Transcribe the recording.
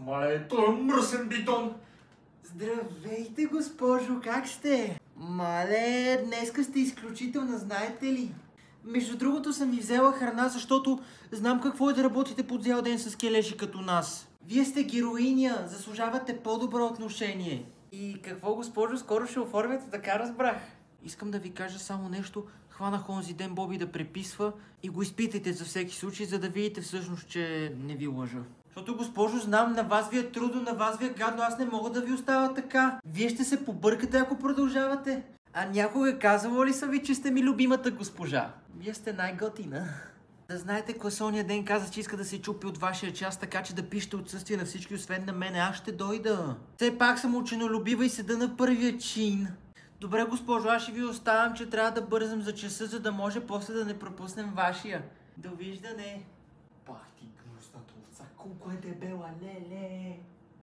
мале, той е мръсен битон! Здравейте, госпожо, как сте? Мале, днеска сте изключителна, знаете ли? Между другото съм ви взела храна, защото знам какво е да работите по цял ден с келеши като нас. Вие сте героиня, заслужавате по-добро отношение. И какво, госпожо, скоро ще оформяте, така разбрах. Искам да ви кажа само нещо. Хванах онзи ден Боби да преписва и го изпитайте за всеки случай, за да видите всъщност, че не ви лъжа. Защото, госпожо, знам, на вас ви е трудно, на вас ви е гадно, аз не мога да ви оставя така. Вие ще се побъркате, ако продължавате. А някога казвало ли са ви, че сте ми любимата госпожа? Вие сте най-готина. Да знаете, класония ден каза, че иска да се чупи от вашия час, така че да пишете отсъствие на всички, освен на мене. Аз ще дойда. Все пак съм ученолюбива и седа на първия чин. Добре, госпожо, аз ще ви оставям, че трябва да бързам за часа, за да може после да не пропуснем вашия. Довиждане. Пах ти гнусната овца, колко е дебела, леле!